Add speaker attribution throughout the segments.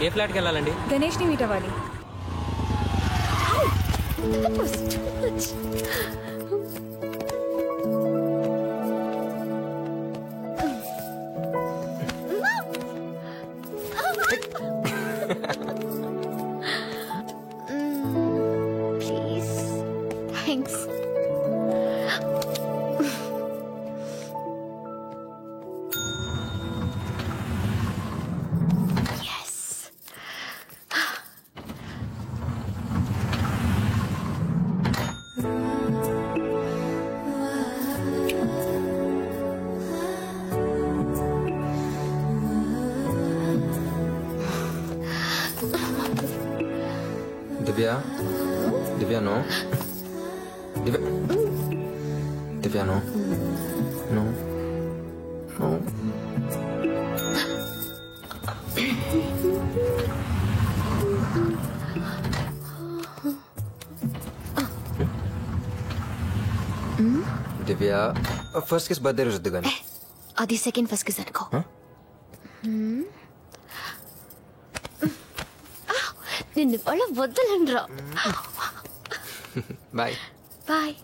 Speaker 1: ఏ ఫ్లాట్కి వెళ్ళాలండి?
Speaker 2: గణేష్ని మీట్ అవ్వాలి.
Speaker 3: Please thanks.
Speaker 4: Divya? Divya, no. Divya. Divya, no. No. No. Divya first kiss birthday రోజు కానీ
Speaker 3: అది సెకండ్ ఫస్ట్ కిస్ అనుకో. నిన్ను వాళ్ళ వద్దలండ్రా.
Speaker 4: Bye
Speaker 3: bye.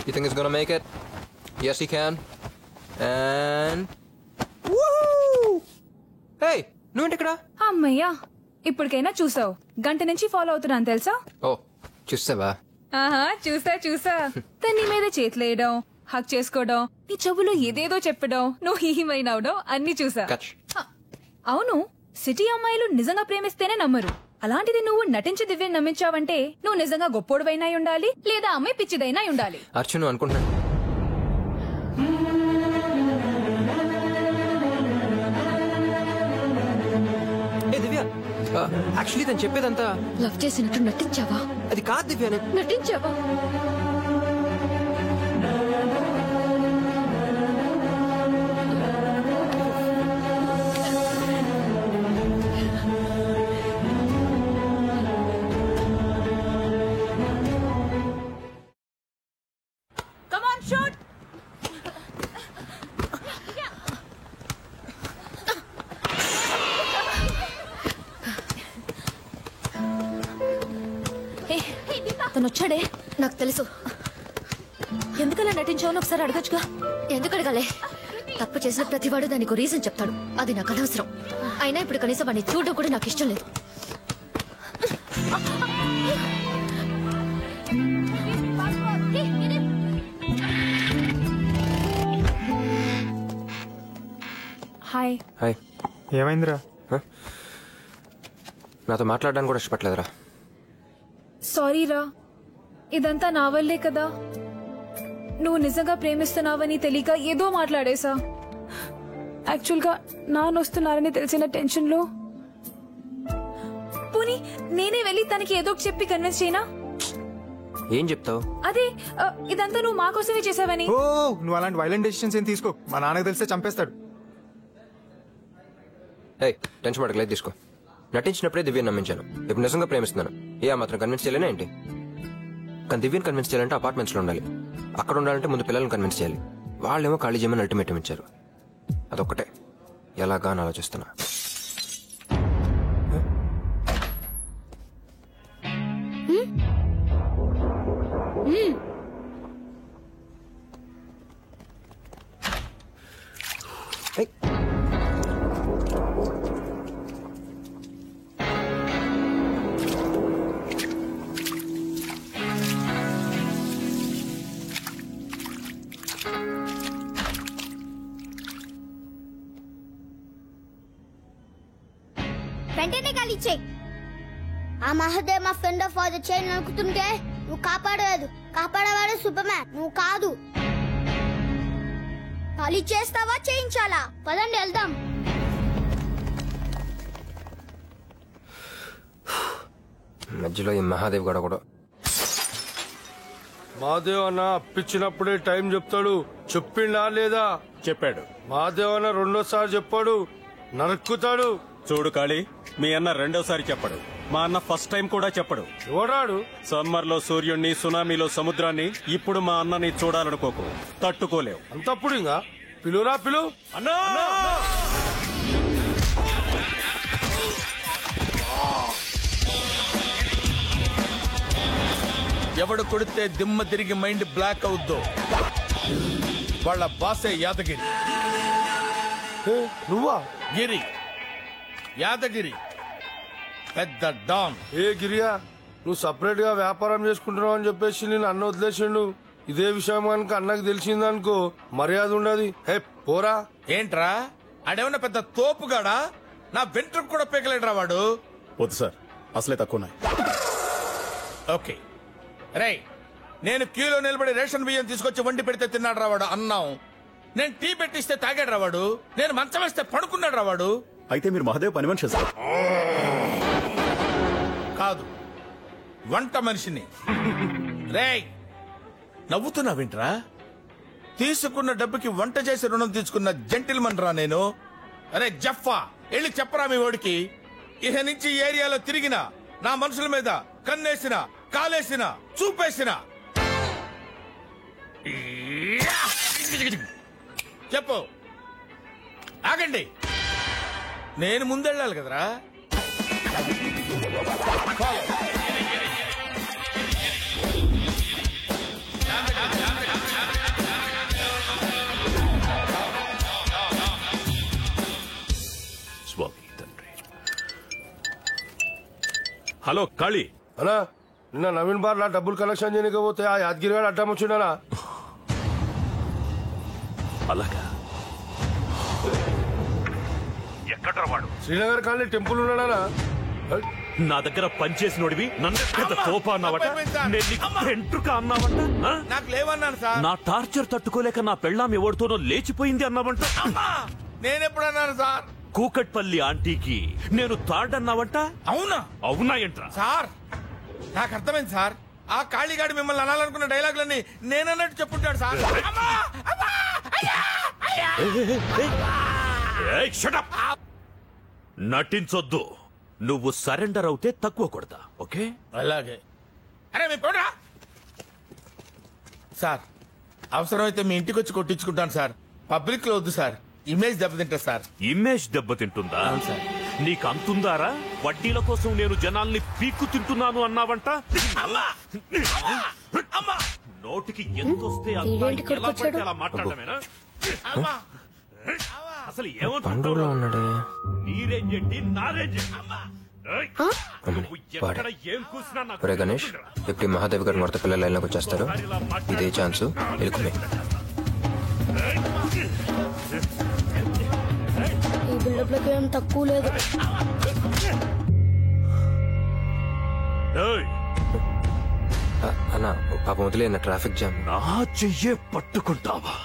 Speaker 4: You think it's gonna make it? Yes, he can. And woohoo! Hey, నువ్వేంటి ఇక్కడ?
Speaker 2: అమ్మయ్యా, ఇప్పటికైనా చూసావు. గంట నుంచి ఫాలో అవుతున్నాను తెలుసా?
Speaker 4: ఓ చూసావా?
Speaker 2: ఆహా, చూసా. తన్ని మీద చేతులేయడం, హక్ చేసుకోవడం, నీ చెవులో ఏదేదో చెప్పడం, నువ్వు హీమైనవడం అన్ని చూసా. అవును, సిటీ అమ్మాయిలు నిజంగా ప్రేమిస్తేనే నమ్మరు. అలాంటిది నువ్వు నటించి దివ్యని నమ్మించావంటే నువ్వు నిజంగా గొప్పోడువైనా ఉండాలి, లేదా అమ్మాయి పిచ్చిదైనా ఉండాలి.
Speaker 4: అర్చును అనుకుంటున్నాను. యాక్చువల్లీ తను చెప్పేదంతా
Speaker 3: లవ్ చేసినట్టు నటించావా?
Speaker 4: అది కాదు దివ్య.
Speaker 3: నటించావా?
Speaker 2: Come on, shoot!
Speaker 3: తను వచ్చాడే, నాకు తెలుసు. ఎందుకలా నటించావని ఒకసారి అడగచ్చుగా. ఎందుకు అడగాలే? తప్పు చేసిన ప్రతివాడు దానికి రీజన్ చెప్తాడు. అది నాకు అనవసరం. అయినా ఇప్పుడు కనీసం వాడిని చూడడం కూడా నాకు ఇష్టం లేదు.
Speaker 2: హాయ్.
Speaker 4: హాయ్.
Speaker 5: ఏమైందిరా?
Speaker 4: నాతో మాట్లాడడానికి కూడా ఇష్టపడలేదురా.
Speaker 2: సారీ రా, ఇదంతా నా వల్లే కదా. నువ్వు నిజంగా ప్రేమిస్తున్నావని తెలియక ఏదో మాట్లాడేసా. యాక్చువల్ గా నాన్నొస్తున్నారని తెలిసిన టెన్షన్ లో పోనీ నేనే వెళ్ళి తనకి ఏదో చెప్పి కన్విన్స్ చేయనా?
Speaker 4: ఏం చెప్తావు?
Speaker 2: అదే ఇదంతా నువ్వు మా కోసమే చేసావని.
Speaker 5: ఓ నువ్వు అలాంటి వైలెంట్ డెసిషన్స్ ఏం తీసుకో. మా నాన్నకి తెలిస్తే చంపేస్తాడు.
Speaker 4: టెన్షన్ పడక, లేదు తీసుకో. నటించినప్పుడే దివ్యని నమ్మించాను. ఇప్పుడు నిజంగా ప్రేమిస్తున్నాను. ఏ మాత్రం కన్విన్స్ చేయలేనా ఏంటి? కానీ దివ్యని కన్విన్స్ చేయాలంటే అపార్ట్మెంట్స్ లో ఉండాలి. అక్కడ ఉండాలంటే ముందు పిల్లల్ని కన్విన్స్ చేయాలి. వాళ్ళేమో ఖాళీ చేయమని అల్టిమేటం ఇచ్చారు. అదొక్కటే ఎలాగా అని ఆలోచిస్తున్నా.
Speaker 6: వెంటనే కాలిచ్చే. ఆ మహదేవ్ మా ఫ్రెండ్ ఫాదర్ చేయి నరుకుతుంటే నువ్వు కాపాడలేదు. కాపాడేవాడు సూపర్ మ్యాన్, నువ్వు కాదు. ఖాళీ చేస్తావా చేయించాలా? పదండి వెళ్దాం.
Speaker 4: మధ్యలో ఈ మహాదేవ్ గడ కూడా.
Speaker 7: మహాదేవ్ అన్న అప్పించినప్పుడే టైం చెప్తాడు. చెప్పిండా లేదా?
Speaker 8: చెప్పాడు.
Speaker 7: మహాదేవ్ అన్న రెండోసారి చెప్పాడు, నరుక్కుతాడు.
Speaker 8: చూడు కాళీ, మీ అన్న రెండోసారి చెప్పడు.
Speaker 1: మా అన్న ఫస్ట్ టైం కూడా చెప్పడు.
Speaker 7: ఎవడాడు?
Speaker 1: సమ్మర్ లో సూర్యుడిని, సునామీలో సముద్రాన్ని. ఇప్పుడు మా అన్నని చూడాలనుకోకు, తట్టుకోలేవు.
Speaker 7: అంతప్పుడు ఇంకా పిలురా పిలు.
Speaker 1: అన్నా
Speaker 8: ఎవడు కొడితే దిమ్మ తిరిగి మైండ్ బ్లాక్ అవుద్దో వాళ్ళ బాసే యాదగిరి.
Speaker 7: నువ్వా?
Speaker 8: గిరి యాదగిరి, పెద్ద డాన్.
Speaker 7: ఏ గిరియా, నువ్వు సపరేట్ గా వ్యాపారం చేసుకుంటున్నావు అని చెప్పేసి నేను అన్న వదిలేసిండు. ఇదే విషయం కనుక అన్నకు తెలిసిందనుకో మర్యాద ఉండదు. హే పోరా.
Speaker 8: ఏంట్రా ఆడేమన్నా పెద్ద తోపుగాడా? నా వెంట్రుకు కూడా పీకలేడురా వాడు.
Speaker 9: వద్దు సార్, అసలే తక్కువ.
Speaker 8: ఓకే రై, నేను క్యూలో నిలబడి రేషన్ బియ్యం తీసుకొచ్చి వండి పెడితే తిన్నాడు రావాడు అన్నాం. నేను టీ పెట్టిస్తే తాగాడు రావాడు. నేను మంచం వేస్తే పడుకున్నాడు రావాడు.
Speaker 9: అయితే మీరు మహాదేవ్ పని మనిషి సార్?
Speaker 8: కాదు, వంట మనిషిని. రేయ్ నవ్వుతున్నావింట్రా? తీసుకున్న డబ్బుకి వంట చేసి రుణం తీసుకున్న జెంటిల్మన్ రా నేను. అరే జఫ్ఫా, వెళ్ళి చెప్పరా మీ ఓడికి, ఇహ నుంచి ఏరియాలో తిరిగిన నా మనుషుల మీద కన్నేసిన, కాలేసిన, చూపేసిన చెప్పు. ఆగండి, నేను ముందెళ్ళాలి కదరా.
Speaker 1: హలో కాళీ
Speaker 7: అన్నా, నిన్న నవీన్ బార్ డబ్బులు కలెక్షన్ చేయకపోతే ఆ యాదగిరి గారు అడ్డం వచ్చిండనా?
Speaker 1: అలాగా? ఎక్కడ వాడు?
Speaker 7: శ్రీనగర్ కాలనీ టెంపుల్ ఉన్నాడా?
Speaker 1: నా దగ్గర పనిచేసినోడివి నన్ను తోపా అన్నావట, అన్నావంట.
Speaker 8: నాకు లేవన్నాను సార్.
Speaker 1: నా టార్చర్ తట్టుకోలేక నా పెళ్ళాం ఎవరితోనో లేచిపోయింది అన్నావంట.
Speaker 8: నేనెప్పుడన్నాను సార్?
Speaker 1: కూకట్పల్లి ఆంటీకి నేను తాడన్నావంట.
Speaker 8: అవునా?
Speaker 1: అవునా ఏంట్రా?
Speaker 8: సార్ నాకు అర్థమైంది సార్. ఆ కాళీగాడి మిమ్మల్ని అనాలనుకున్న డైలాగులన్నీ నేనన్నట్టు చెప్పుంటాడు సార్.
Speaker 1: నటించొద్దు. నువ్వు సరెండర్ అవుతే తక్కువ కొడతా. ఓకే?
Speaker 8: అలాగే. అరే మీ పోరా సార్. అవసరమైతే మీ ఇంటికి వచ్చి కొట్టించుకుంటాను సార్. పబ్లిక్ లో వద్దు సార్, ఇమేజ్ దెబ్బతింటా సార్.
Speaker 1: ఇమేజ్ దెబ్బతింటుందా?
Speaker 8: సార్
Speaker 1: నీకు అంతుందారా? వడ్డీల కోసం నేను జనాల్ని పీక్కు తింటున్నాను అన్నావంట. నోటికి ఎంతొస్తే అలా మాట్లాడమేనా? అసలు ఏమంటున్నాడు? నీ రేంజ్ ఏంటి, నా రేంజ్
Speaker 4: ఒరే గణేష్, ఇప్పుడు మహాదేవ్ గారు మొదటి పిల్లల లైన్లోకి వచ్చేస్తారు. ఇదే ఛాన్స్, ఎలుకుమే.
Speaker 6: ఈ బిల్డప్లకి ఏం తక్కువ లేదు.
Speaker 4: అన్న పాపం వదిలేన ట్రాఫిక్ జామ్.
Speaker 1: నా చెయ్యే పట్టుకుంటావా?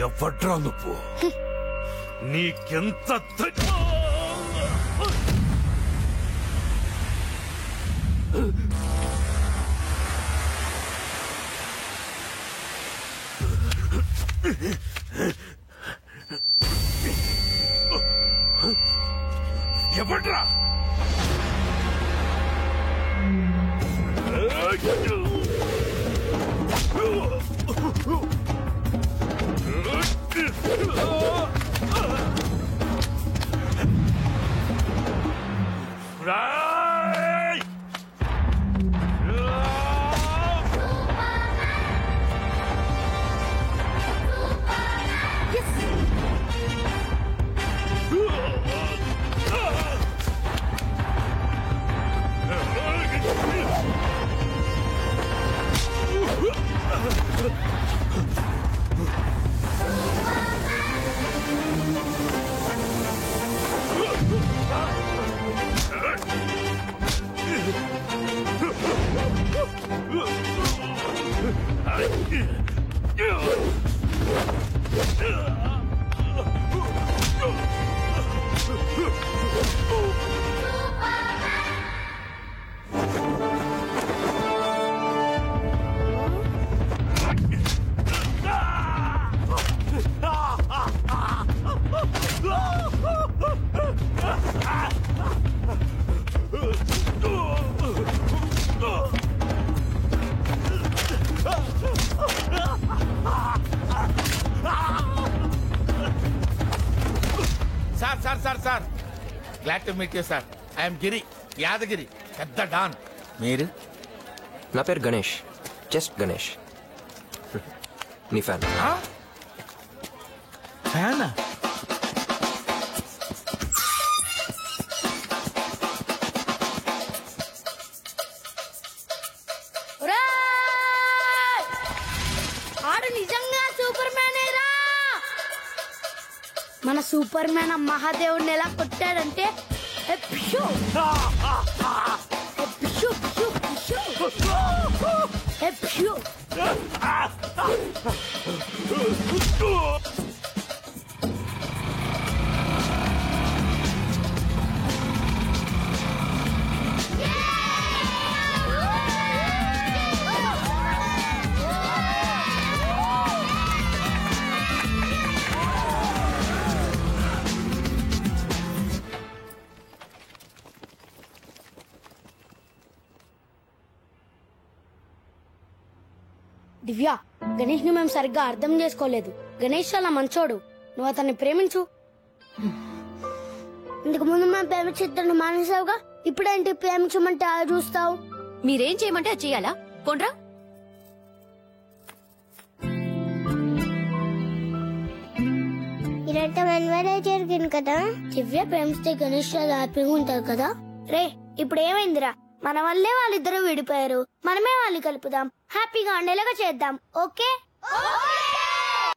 Speaker 1: ఎవడ్రా నువ్వు? నీకెంత ఎవడ్రా?
Speaker 8: Sir sir sir sir glad to meet you sir I am Giri Yadagiri పెద్ద డాన్. మీరు?
Speaker 4: నా పేరు గణేష్, జస్ట్ గణేష్. నీ ఫ్యాన్.
Speaker 8: ఫ్యానా?
Speaker 6: ఆడు నిజంగా సూపర్ మ్యానేరా. మన సూపర్ మ్యాన్ మహాదేవుడిని ఎలా కొట్టాడంటే ఎప్షు, ఎప్షు, ఎప్షు, ఎప్షు, ఎప్షు. దివ్య, గణేష్ ని మేము సరిగ్గా అర్థం చేసుకోలేదు. గణేష్ చాలా మంచోడు, నువ్వు అతన్ని ప్రేమించు. ఇంతకు ముందు మేము ప్రేమించిద్దరు మానేసావుగా, ఇప్పుడేంటి ప్రేమించమంటే అలా చూస్తావు?
Speaker 3: మీరేం చేయమంటే అది చెయ్యాలా? పోండ్రా.
Speaker 6: ఇదంతా వెన్వరే జరిగింది కదా. దివ్య ప్రేమిస్తే గణేష్ చాలా హ్యాపీగా ఉంటారు కదా. రే, ఇప్పుడు ఏమైందిరా? మన వల్లే వాళ్ళిద్దరూ విడిపోయారు, మనమే వాళ్ళు కలుపుదాం, హ్యాపీగా ఉండేలాగా చేద్దాం. ఓకే?